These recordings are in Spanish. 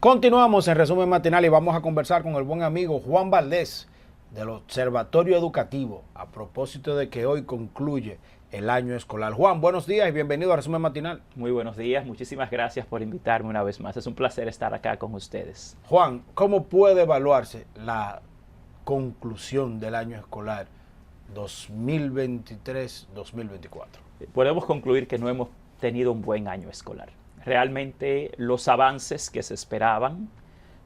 Continuamos en resumen matinal y vamos a conversar con el buen amigo Juan Valdés del Observatorio Educativo a propósito de que hoy concluye el año escolar. Juan, buenos días y bienvenido a resumen matinal. Muy buenos días, muchísimas gracias por invitarme una vez más. Es un placer estar acá con ustedes. Juan, ¿cómo puede evaluarse la conclusión del año escolar 2023-2024? Podemos concluir que no hemos tenido un buen año escolar. Realmente los avances que se esperaban,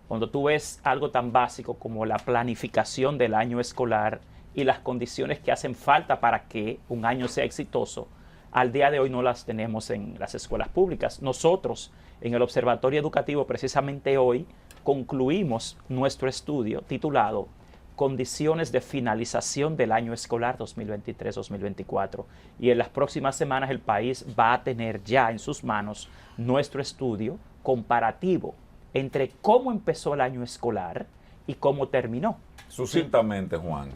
cuando tú ves algo tan básico como la planificación del año escolar y las condiciones que hacen falta para que un año sea exitoso, al día de hoy no las tenemos en las escuelas públicas. Nosotros, en el Observatorio Educativo, precisamente hoy, concluimos nuestro estudio titulado Condiciones de finalización del año escolar 2023-2024. Y en las próximas semanas el país va a tener ya en sus manos nuestro estudio comparativo entre cómo empezó el año escolar y cómo terminó. Sucintamente, Juan.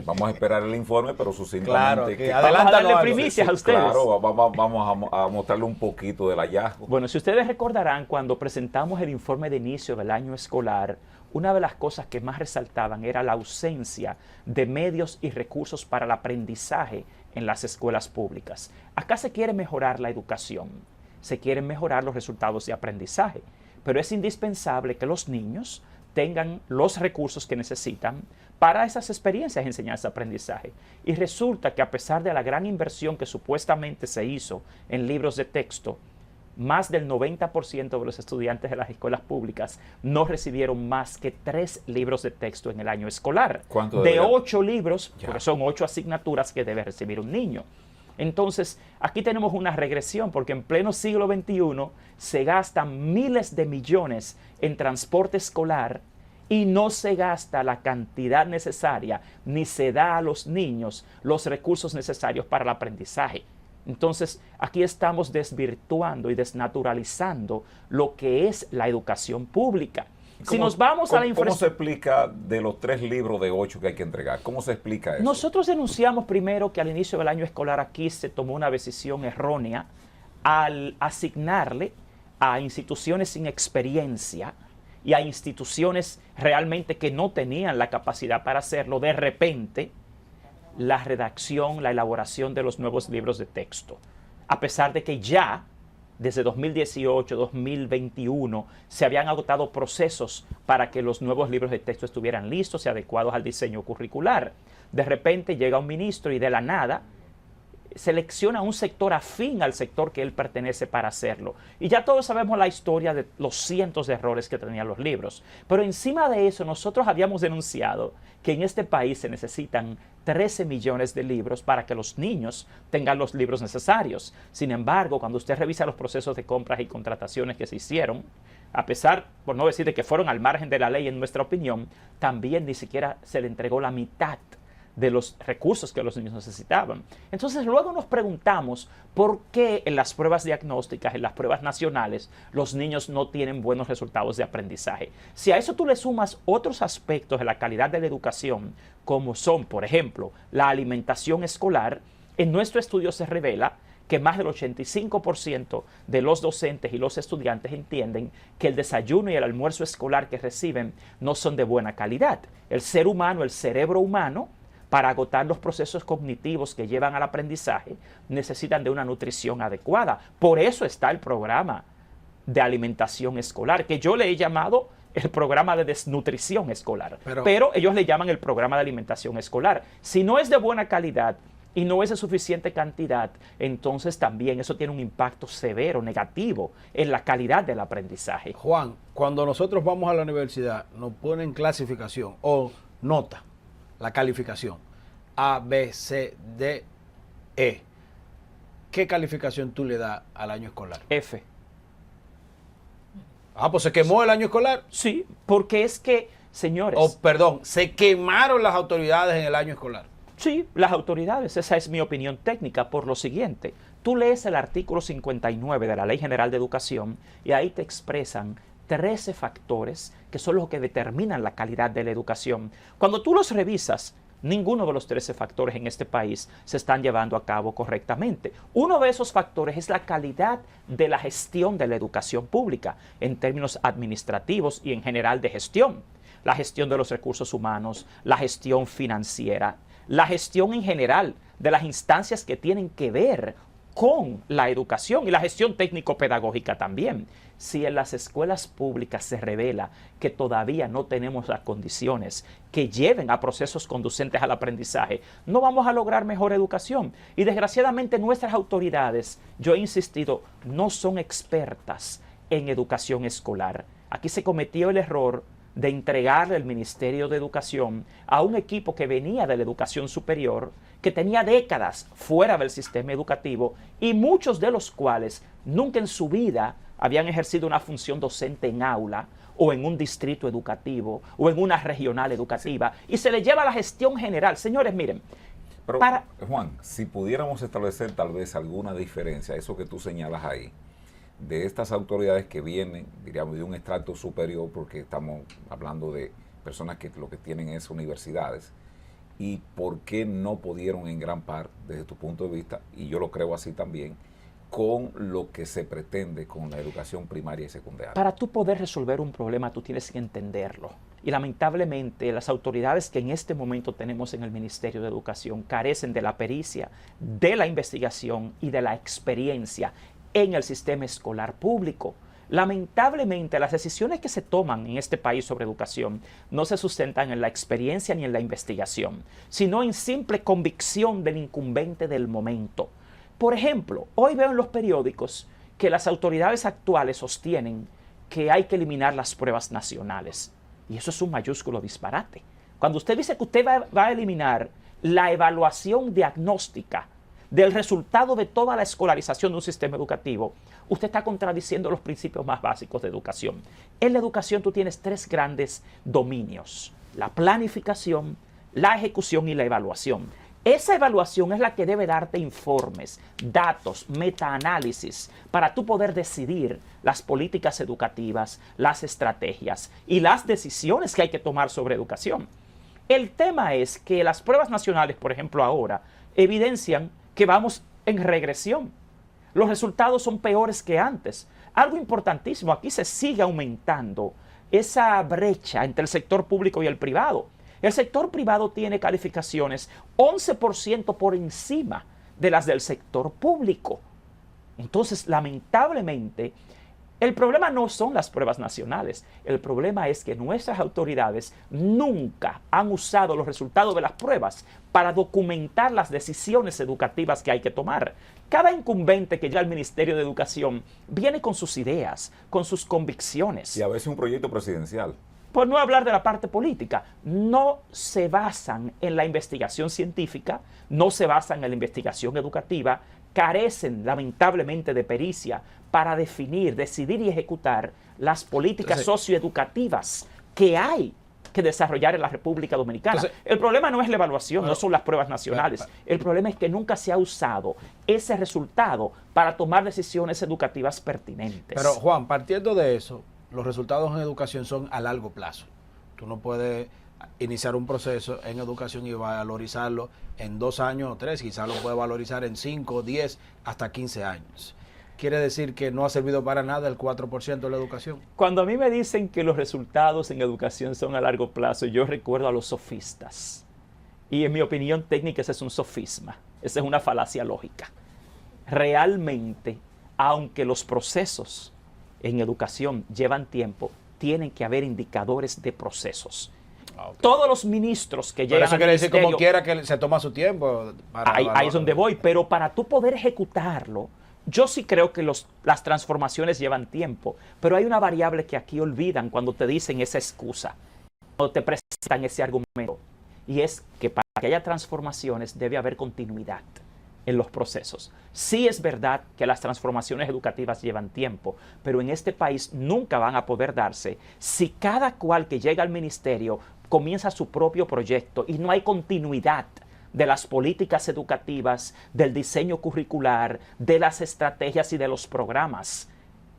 Vamos a esperar el informe, pero sucintamente. Claro, vamos a darle primicias a ustedes. Claro, vamos a mostrarle un poquito del hallazgo. Bueno, si ustedes recordarán, cuando presentamos el informe de inicio del año escolar, una de las cosas que más resaltaban era la ausencia de medios y recursos para el aprendizaje en las escuelas públicas. Acá se quiere mejorar la educación, se quieren mejorar los resultados de aprendizaje, pero es indispensable que los niños tengan los recursos que necesitan para esas experiencias de enseñanza-aprendizaje. Y resulta que a pesar de la gran inversión que supuestamente se hizo en libros de texto, más del 90% de los estudiantes de las escuelas públicas no recibieron más que 3 libros de texto en el año escolar. ¿Cuánto de 8 libros, ya, porque son 8 asignaturas que debe recibir un niño. Entonces, aquí tenemos una regresión, porque en pleno siglo XXI se gastan miles de millones en transporte escolar y no se gasta la cantidad necesaria, ni se da a los niños los recursos necesarios para el aprendizaje. Entonces, aquí estamos desvirtuando y desnaturalizando lo que es la educación pública. Si nos vamos a la ¿Cómo se explica de los 3 libros de 8 que hay que entregar? ¿Cómo se explica eso? Nosotros denunciamos primero que al inicio del año escolar aquí se tomó una decisión errónea al asignarle a instituciones sin experiencia y a instituciones realmente que no tenían la capacidad para hacerlo, de repente, la redacción, la elaboración de los nuevos libros de texto. A pesar de que ya desde 2018, 2021, se habían agotado procesos para que los nuevos libros de texto estuvieran listos y adecuados al diseño curricular. De repente llega un ministro y de la nada selecciona un sector afín al sector que él pertenece para hacerlo. Y ya todos sabemos la historia de los cientos de errores que tenían los libros. Pero encima de eso, nosotros habíamos denunciado que en este país se necesitan 13 millones de libros para que los niños tengan los libros necesarios. Sin embargo, cuando usted revisa los procesos de compras y contrataciones que se hicieron, a pesar, por no decir de que fueron al margen de la ley en nuestra opinión, también ni siquiera se le entregó la mitad de los recursos que los niños necesitaban. Entonces luego nos preguntamos por qué en las pruebas diagnósticas, en las pruebas nacionales, los niños no tienen buenos resultados de aprendizaje. Si a eso tú le sumas otros aspectos de la calidad de la educación, como son, por ejemplo, la alimentación escolar, en nuestro estudio se revela que más del 85% de los docentes y los estudiantes entienden que el desayuno y el almuerzo escolar que reciben no son de buena calidad. El ser humano, el cerebro humano, para agotar los procesos cognitivos que llevan al aprendizaje, necesitan de una nutrición adecuada. Por eso está el programa de alimentación escolar, que yo le he llamado el programa de desnutrición escolar. Pero ellos le llaman el programa de alimentación escolar. Si no es de buena calidad y no es de suficiente cantidad, entonces también eso tiene un impacto severo, negativo, en la calidad del aprendizaje. Juan, cuando nosotros vamos a la universidad, nos ponen clasificación o nota, la calificación A, B, C, D, E. ¿Qué calificación tú le das al año escolar? F. Pues se quemó el año escolar. Sí, porque es que, señores... se quemaron las autoridades en el año escolar. Sí, las autoridades, esa es mi opinión técnica por lo siguiente. Tú lees el artículo 59 de la Ley General de Educación y ahí te expresan 13 factores que son los que determinan la calidad de la educación. Cuando tú los revisas, ninguno de los 13 factores en este país se están llevando a cabo correctamente. Uno de esos factores es la calidad de la gestión de la educación pública en términos administrativos y en general de gestión. La gestión de los recursos humanos, la gestión financiera, la gestión en general de las instancias que tienen que ver con la educación y la gestión técnico-pedagógica también. Si en las escuelas públicas se revela que todavía no tenemos las condiciones que lleven a procesos conducentes al aprendizaje, no vamos a lograr mejor educación. Y desgraciadamente nuestras autoridades, yo he insistido, no son expertas en educación escolar. Aquí se cometió el error de entregarle el Ministerio de Educación a un equipo que venía de la educación superior, que tenía décadas fuera del sistema educativo y muchos de los cuales nunca en su vida habían ejercido una función docente en aula o en un distrito educativo o en una regional educativa, y se le lleva la gestión general. Señores, miren, pero, Juan, si pudiéramos establecer tal vez alguna diferencia, eso que tú señalas ahí, de estas autoridades que vienen, diríamos, de un estrato superior, porque estamos hablando de personas que lo que tienen es universidades, y por qué no pudieron en gran parte, desde tu punto de vista, y yo lo creo así también, con lo que se pretende con la educación primaria y secundaria. Para tú poder resolver un problema, tú tienes que entenderlo. Y lamentablemente las autoridades que en este momento tenemos en el Ministerio de Educación carecen de la pericia, de la investigación y de la experiencia en el sistema escolar público. Lamentablemente, las decisiones que se toman en este país sobre educación no se sustentan en la experiencia ni en la investigación, sino en simple convicción del incumbente del momento. Por ejemplo, hoy veo en los periódicos que las autoridades actuales sostienen que hay que eliminar las pruebas nacionales. Y eso es un mayúsculo disparate. Cuando usted dice que usted va a eliminar la evaluación diagnóstica del resultado de toda la escolarización de un sistema educativo, usted está contradiciendo los principios más básicos de educación. En la educación tú tienes tres grandes dominios: la planificación, la ejecución y la evaluación. Esa evaluación es la que debe darte informes, datos, metaanálisis, para tú poder decidir las políticas educativas, las estrategias y las decisiones que hay que tomar sobre educación. El tema es que las pruebas nacionales, por ejemplo, ahora, evidencian que vamos en regresión. Los resultados son peores que antes. Algo importantísimo, aquí se sigue aumentando esa brecha entre el sector público y el privado. El sector privado tiene calificaciones 11% por encima de las del sector público. Entonces, lamentablemente, el problema no son las pruebas nacionales. El problema es que nuestras autoridades nunca han usado los resultados de las pruebas para documentar las decisiones educativas que hay que tomar. Cada incumbente que llega al Ministerio de Educación viene con sus ideas, con sus convicciones. Y a veces un proyecto presidencial. Por no hablar de la parte política, no se basan en la investigación científica, no se basan en la investigación educativa, carecen lamentablemente de pericia para definir, decidir y ejecutar las políticas socioeducativas que hay que desarrollar en la República Dominicana. El problema no es la evaluación, no son las pruebas nacionales. El problema es que nunca se ha usado ese resultado para tomar decisiones educativas pertinentes. Pero Juan, partiendo de eso, los resultados en educación son a largo plazo. Tú no puedes iniciar un proceso en educación y valorizarlo en 2 años o 3, quizás lo puedes valorizar en 5, 10, hasta 15 años. Quiere decir que no ha servido para nada el 4% de la educación. Cuando a mí me dicen que los resultados en educación son a largo plazo, yo recuerdo a los sofistas. Y en mi opinión técnica ese es un sofisma, esa es una falacia lógica. Realmente, aunque los procesos en educación llevan tiempo, tienen que haber indicadores de procesos. Okay. Todos los ministros que llegan eso quiere decir como quiera que se toma su tiempo. Ahí es donde voy, pero para tú poder ejecutarlo, yo sí creo que las transformaciones llevan tiempo, pero hay una variable que aquí olvidan cuando te dicen esa excusa, cuando te presentan ese argumento, y es que para que haya transformaciones debe haber continuidad en los procesos. Sí es verdad que las transformaciones educativas llevan tiempo, pero en este país nunca van a poder darse si cada cual que llega al ministerio comienza su propio proyecto y no hay continuidad de las políticas educativas, del diseño curricular, de las estrategias y de los programas.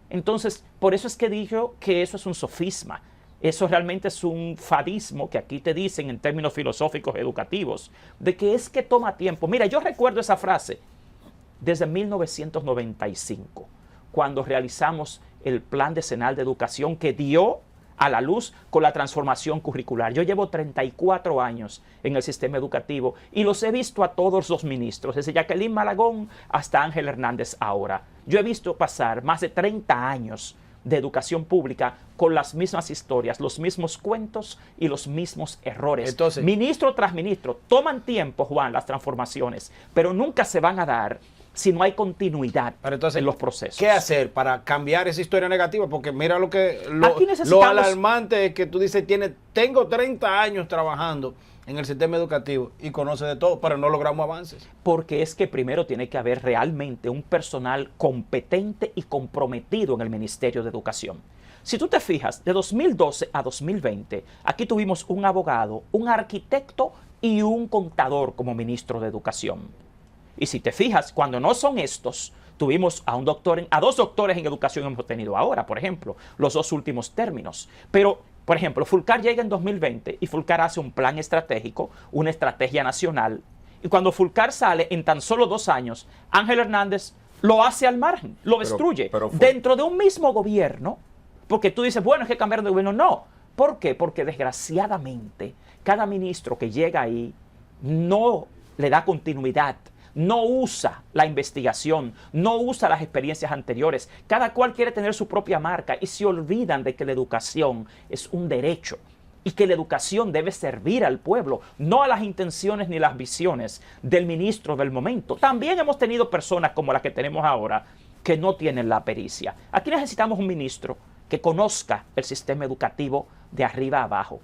Entonces, por eso es que digo que eso es un sofisma. Eso realmente es un fadismo que aquí te dicen en términos filosóficos educativos, de que es que toma tiempo. Mira, yo recuerdo esa frase desde 1995, cuando realizamos el Plan Decenal de Educación que dio a la luz con la transformación curricular. Yo llevo 34 años en el sistema educativo y los he visto a todos los ministros, desde Jacqueline Malagón hasta Ángel Hernández ahora. Yo he visto pasar más de 30 años de educación pública con las mismas historias, los mismos cuentos y los mismos errores. Entonces, ministro tras ministro, toman tiempo, Juan, las transformaciones, pero nunca se van a dar si no hay continuidad pero entonces, en los procesos. ¿qué hacer para cambiar esa historia negativa? Porque mira lo Aquí necesitamos- lo alarmante es que tú dices, tengo 30 años trabajando en el sistema educativo y conoce de todo, pero no logramos avances. Porque es que primero tiene que haber realmente un personal competente y comprometido en el Ministerio de Educación. Si tú te fijas, de 2012 a 2020, aquí tuvimos un abogado, un arquitecto y un contador como ministro de Educación. Y si te fijas, cuando no son estos, tuvimos a dos doctores en educación hemos tenido ahora, por ejemplo, los dos últimos términos. Pero, por ejemplo, Fulcar llega en 2020 y Fulcar hace un plan estratégico, una estrategia nacional. Y cuando Fulcar sale, en tan solo 2 años, Ángel Hernández lo hace al margen, lo destruye. Dentro de un mismo gobierno, porque tú dices, bueno, es que cambiaron de gobierno. No. ¿Por qué? Porque desgraciadamente, cada ministro que llega ahí no le da continuidad, no usa la investigación, no usa las experiencias anteriores. Cada cual quiere tener su propia marca y se olvidan de que la educación es un derecho y que la educación debe servir al pueblo, no a las intenciones ni las visiones del ministro del momento. También hemos tenido personas como la que tenemos ahora que no tienen la pericia. Aquí necesitamos un ministro que conozca el sistema educativo de arriba a abajo,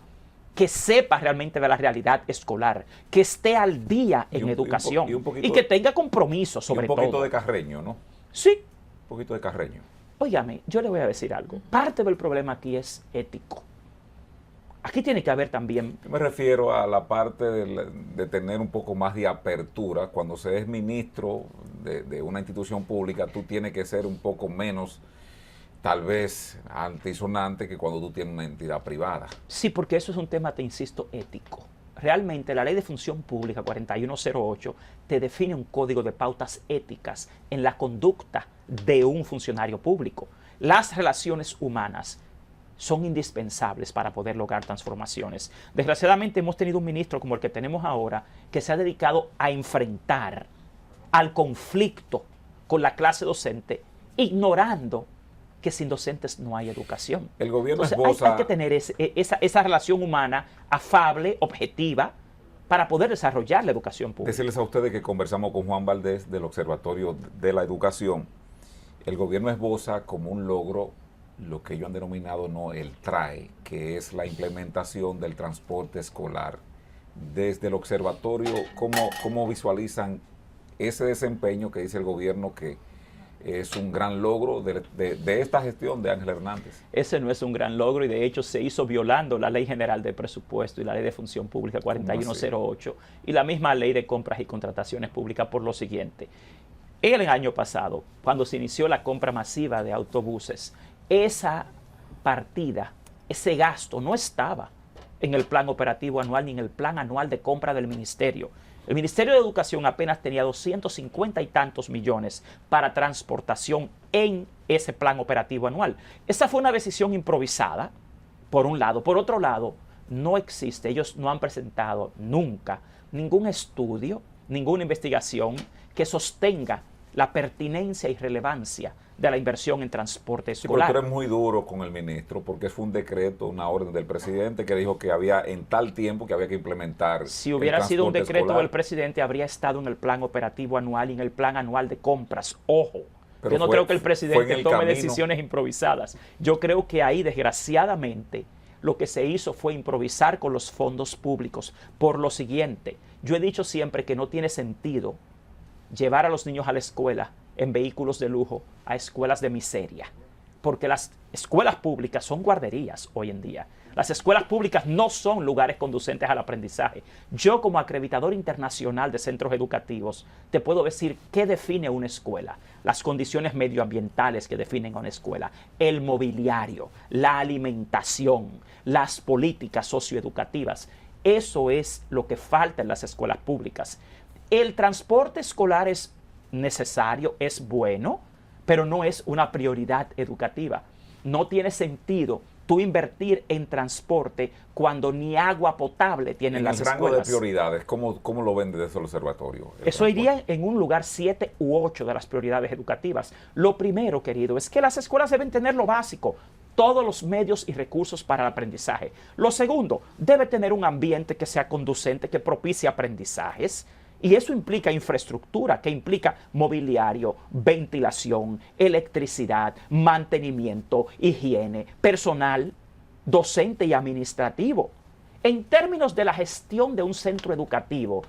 que sepa realmente de la realidad escolar, que esté al día en educación y que tenga compromiso sobre todo. Un poquito de Carreño, ¿no? Sí. Un poquito de Carreño. Óigame, yo le voy a decir algo. Parte del problema aquí es ético. Aquí tiene que haber también... Yo me refiero a la parte de tener un poco más de apertura. Cuando se es ministro de una institución pública, tú tienes que ser un poco menos, tal vez, antisonante que cuando tú tienes una entidad privada. Sí, porque eso es un tema, te insisto, ético. Realmente la Ley de Función Pública 4108 te define un código de pautas éticas en la conducta de un funcionario público. Las relaciones humanas son indispensables para poder lograr transformaciones. Desgraciadamente hemos tenido un ministro como el que tenemos ahora que se ha dedicado a enfrentar al conflicto con la clase docente, ignorando que sin docentes no hay educación. El gobierno Entonces, hay que tener esa relación humana afable, objetiva, para poder desarrollar la educación pública. Decirles a ustedes que conversamos con Juan Valdés del Observatorio de la Educación. El gobierno esboza como un logro lo que ellos han denominado el TRAE, que es la implementación del transporte escolar. Desde el observatorio, ¿cómo visualizan ese desempeño que dice el gobierno que es un gran logro de esta gestión de Ángel Hernández? Ese no es un gran logro y de hecho se hizo violando la Ley General de Presupuesto y la Ley de Función Pública 4108 y la misma Ley de Compras y Contrataciones Públicas por lo siguiente. El año pasado, cuando se inició la compra masiva de autobuses, esa partida, ese gasto no estaba en el plan operativo anual ni en el plan anual de compra del ministerio. El Ministerio de Educación apenas tenía 250 y tantos millones para transportación en ese plan operativo anual. Esa fue una decisión improvisada, por un lado. Por otro lado, no existe, ellos no han presentado nunca ningún estudio, ninguna investigación que sostenga la pertinencia y relevancia de la inversión en transporte escolar. Sí, pero tú eres muy duro con el ministro porque fue un decreto, una orden del presidente que dijo que había en tal tiempo que había que implementar. Si hubiera sido un decreto escolar del presidente, habría estado en el plan operativo anual y en el plan anual de compras. Ojo, pero yo no creo que el presidente tome camino. decisiones improvisadas. Yo creo que ahí, desgraciadamente, lo que se hizo fue improvisar con los fondos públicos. Por lo siguiente, yo he dicho siempre que no tiene sentido llevar a los niños a la escuela en vehículos de lujo a escuelas de miseria, porque las escuelas públicas son guarderías hoy en día. Las escuelas públicas no son lugares conducentes al aprendizaje. Yo, como acreditador internacional de centros educativos, te puedo decir qué define una escuela, las condiciones medioambientales que definen a una escuela, el mobiliario, la alimentación, las políticas socioeducativas. Eso es lo que falta en las escuelas públicas. El transporte escolar es necesario, es bueno, pero no es una prioridad educativa. No tiene sentido tú invertir en transporte cuando ni agua potable tienen las escuelas. En el rango de prioridades, ¿cómo lo ven desde el observatorio? Eso iría en un lugar 7 u 8 de las prioridades educativas. Lo primero, querido, es que las escuelas deben tener lo básico, todos los medios y recursos para el aprendizaje. Lo segundo, debe tener un ambiente que sea conducente, que propicie aprendizajes. Y eso implica infraestructura, que implica mobiliario, ventilación, electricidad, mantenimiento, higiene, personal, docente y administrativo. En términos de la gestión de un centro educativo,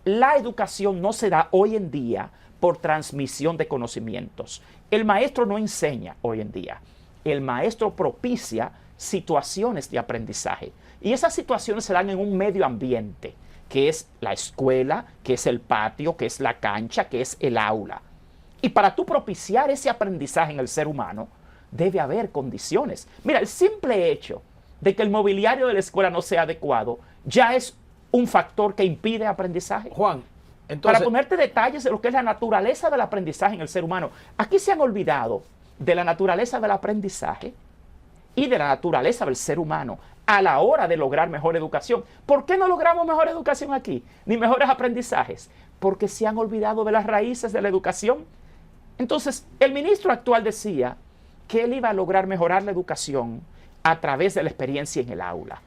la educación no se da hoy en día por transmisión de conocimientos. El maestro no enseña hoy en día. El maestro propicia situaciones de aprendizaje. Y esas situaciones se dan en un medio ambiente, que es la escuela, que es el patio, que es la cancha, que es el aula. Y para tú propiciar ese aprendizaje en el ser humano, debe haber condiciones. Mira, el simple hecho de que el mobiliario de la escuela no sea adecuado ya es un factor que impide aprendizaje. Juan, entonces, para ponerte detalles de lo que es la naturaleza del aprendizaje en el ser humano, aquí se han olvidado de la naturaleza del aprendizaje y de la naturaleza del ser humano a la hora de lograr mejor educación. ¿Por qué no logramos mejor educación aquí? Ni mejores aprendizajes. Porque se han olvidado de las raíces de la educación. Entonces, el ministro actual decía que él iba a lograr mejorar la educación a través de la experiencia en el aula.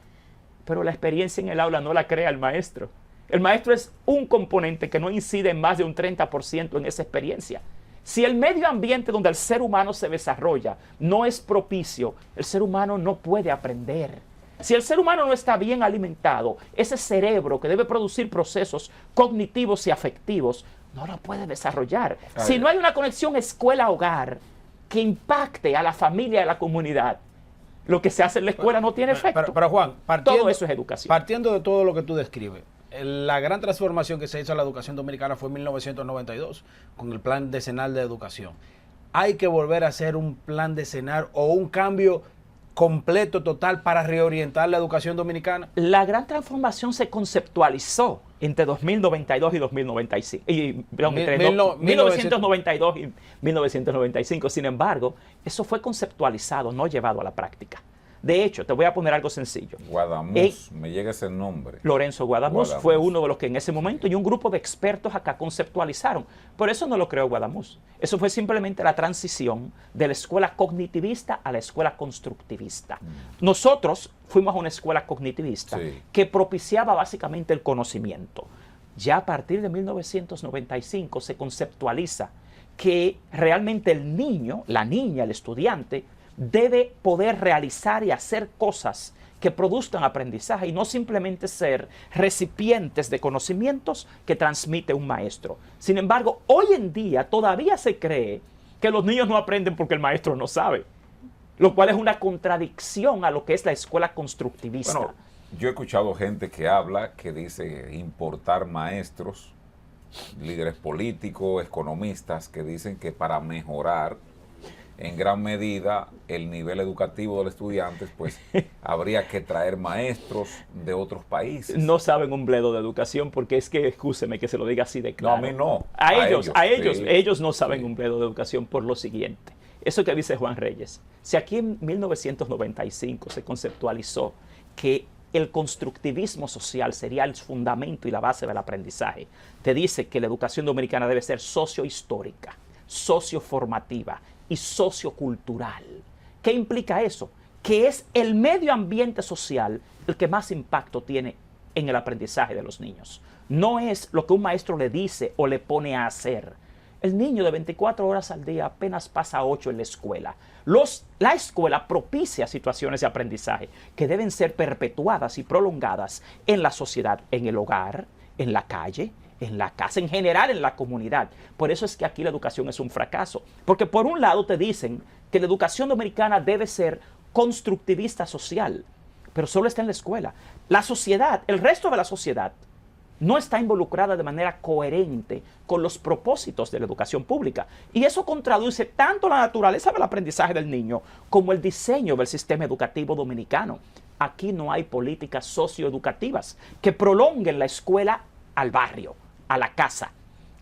Pero la experiencia en el aula no la crea el maestro. El maestro es un componente que no incide en más de un 30% en esa experiencia. Si el medio ambiente donde el ser humano se desarrolla no es propicio, el ser humano no puede aprender. Si el ser humano no está bien alimentado, ese cerebro que debe producir procesos cognitivos y afectivos no lo puede desarrollar. Si no hay una conexión escuela-hogar que impacte a la familia y a la comunidad, lo que se hace en la escuela no tiene efecto. Pero Juan, todo eso es educación. Partiendo de todo lo que tú describes, la gran transformación que se hizo en la educación dominicana fue en 1992 con el Plan Decenal de Educación. Hay que volver a hacer un plan decenal o un cambio completo, total, para reorientar la educación dominicana. La gran transformación se conceptualizó entre 2092 y 2095. Entre 1992 y 1995. Sin embargo, eso fue conceptualizado, no llevado a la práctica. De hecho, te voy a poner algo sencillo. Guadamuz, me llega ese nombre. Lorenzo Guadamuz fue uno de los que en ese momento y un grupo de expertos acá conceptualizaron. Por eso no lo creó Guadamuz. Eso fue simplemente la transición de la escuela cognitivista a la escuela constructivista. Nosotros fuimos a una escuela cognitivista que propiciaba básicamente el conocimiento. Ya a partir de 1995 se conceptualiza que realmente el niño, la niña, el estudiante, debe poder realizar y hacer cosas que produzcan aprendizaje y no simplemente ser recipientes de conocimientos que transmite un maestro. Sin embargo, hoy en día todavía se cree que los niños no aprenden porque el maestro no sabe, lo cual es una contradicción a lo que es la escuela constructivista. Bueno, yo he escuchado gente que habla, que dice importar maestros, líderes políticos, economistas, que dicen que para mejorar en gran medida el nivel educativo de los estudiantes, pues habría que traer maestros de otros países. No saben un bledo de educación porque es que, escúcheme que se lo diga así de claro. No, a mí no. Ellos no saben un bledo de educación por lo siguiente. Eso que dice Juan Reyes. Si aquí en 1995 se conceptualizó que el constructivismo social sería el fundamento y la base del aprendizaje, te dice que la educación dominicana debe ser sociohistórica, socioformativa y sociocultural. ¿Qué implica eso? Que es el medio ambiente social el que más impacto tiene en el aprendizaje de los niños. No es lo que un maestro le dice o le pone a hacer. El niño de 24 horas al día apenas pasa 8 en la escuela. La escuela propicia situaciones de aprendizaje que deben ser perpetuadas y prolongadas en la sociedad, en el hogar, en la calle, en la casa, en general en la comunidad. Por eso es que aquí la educación es un fracaso. Porque por un lado te dicen que la educación dominicana debe ser constructivista social, pero solo está en la escuela. La sociedad, el resto de la sociedad, no está involucrada de manera coherente con los propósitos de la educación pública. Y eso contraduce tanto la naturaleza del aprendizaje del niño como el diseño del sistema educativo dominicano. Aquí no hay políticas socioeducativas que prolonguen la escuela al barrio, a la casa.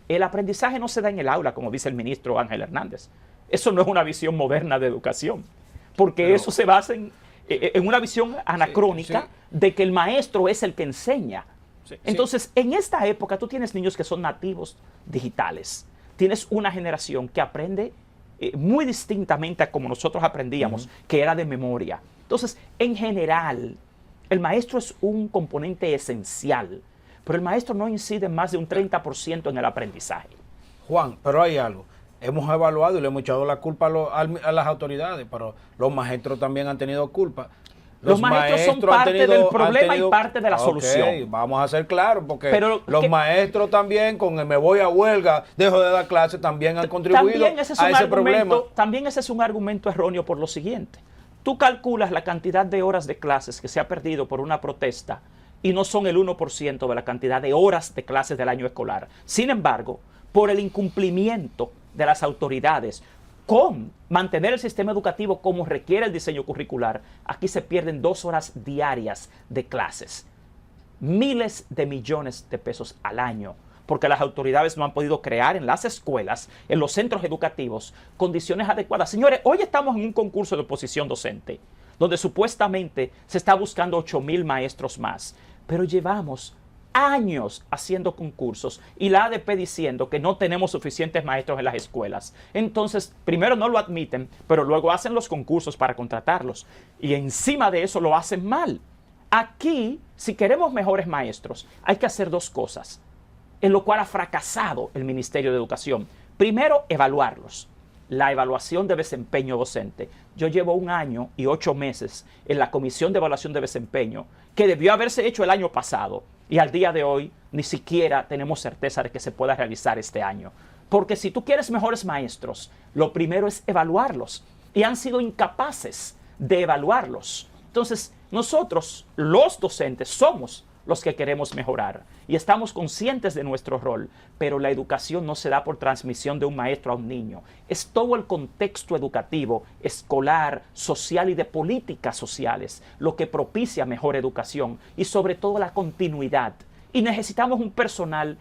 El aprendizaje no se da en el aula, como dice el ministro Ángel Hernández. Eso no es una visión moderna de educación, porque eso se basa en una visión anacrónica de que el maestro es el que enseña. Entonces, en esta época tú tienes niños que son nativos digitales. Tienes una generación que aprende muy distintamente a como nosotros aprendíamos, que era de memoria. Entonces, en general, el maestro es un componente esencial, pero el maestro no incide en más de un 30% en el aprendizaje. Juan, pero hay algo. Hemos evaluado y le hemos echado la culpa a las autoridades, pero los maestros también han tenido culpa. Los maestros son parte del problema y parte de la solución. Vamos a ser claros, porque los maestros también, con el me voy a huelga, dejo de dar clases, también han contribuido a ese problema. También ese es un argumento erróneo por lo siguiente. Tú calculas la cantidad de horas de clases que se ha perdido por una protesta y no son el 1% de la cantidad de horas de clases del año escolar. Sin embargo, por el incumplimiento de las autoridades con mantener el sistema educativo como requiere el diseño curricular, aquí se pierden 2 horas diarias de clases. Miles de millones de pesos al año, porque las autoridades no han podido crear en las escuelas, en los centros educativos, condiciones adecuadas. Señores, hoy estamos en un concurso de oposición docente, donde supuestamente se está buscando 8,000 maestros más, pero llevamos años haciendo concursos y la ADP diciendo que no tenemos suficientes maestros en las escuelas. Entonces, primero no lo admiten, pero luego hacen los concursos para contratarlos. Y encima de eso lo hacen mal. Aquí, si queremos mejores maestros, hay que hacer 2 cosas, en lo cual ha fracasado el Ministerio de Educación. Primero, evaluarlos. La evaluación de desempeño docente. Yo llevo 1 año y 8 meses en la Comisión de Evaluación de Desempeño, que debió haberse hecho el año pasado, y al día de hoy ni siquiera tenemos certeza de que se pueda realizar este año. Porque si tú quieres mejores maestros, lo primero es evaluarlos, y han sido incapaces de evaluarlos. Entonces, nosotros, los docentes, somos los que queremos mejorar y estamos conscientes de nuestro rol, pero la educación no se da por transmisión de un maestro a un niño. Es todo el contexto educativo, escolar, social y de políticas sociales lo que propicia mejor educación y sobre todo la continuidad. Y necesitamos un personal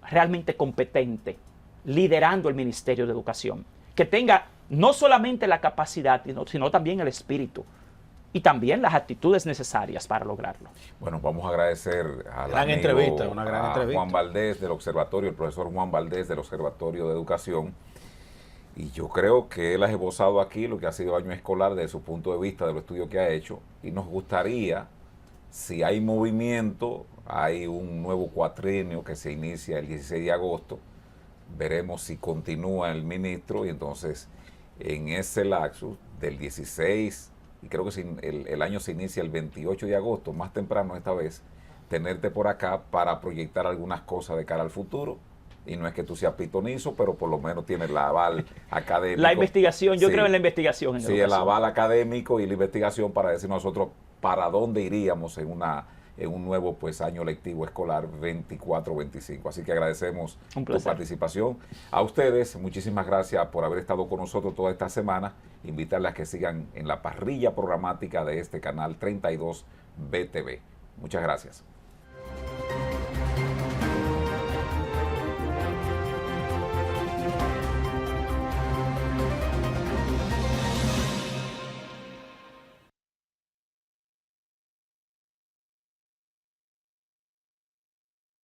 realmente competente liderando el Ministerio de Educación, que tenga no solamente la capacidad, sino también el espíritu y también las actitudes necesarias para lograrlo. Bueno, vamos a agradecer a una gran entrevista. Juan Valdés del Observatorio, el profesor Juan Valdés del Observatorio de Educación. Y yo creo que él ha esbozado aquí lo que ha sido año escolar desde su punto de vista, de los estudios que ha hecho. Y nos gustaría, si hay movimiento, hay un nuevo cuatrienio que se inicia el 16 de agosto, veremos si continúa el ministro y entonces en ese lapsus del 16, y creo que el año se inicia el 28 de agosto, más temprano esta vez, tenerte por acá para proyectar algunas cosas de cara al futuro. Y no es que tú seas pitonizo, pero por lo menos tienes la aval académico. La investigación, yo creo en la investigación. Sí, el aval académico y la investigación para decir nosotros para dónde iríamos en un nuevo año lectivo escolar 24-25. Así que agradecemos tu participación. A ustedes, muchísimas gracias por haber estado con nosotros toda esta semana. Invitarles a que sigan en la parrilla programática de este canal 32 BTV. Muchas gracias.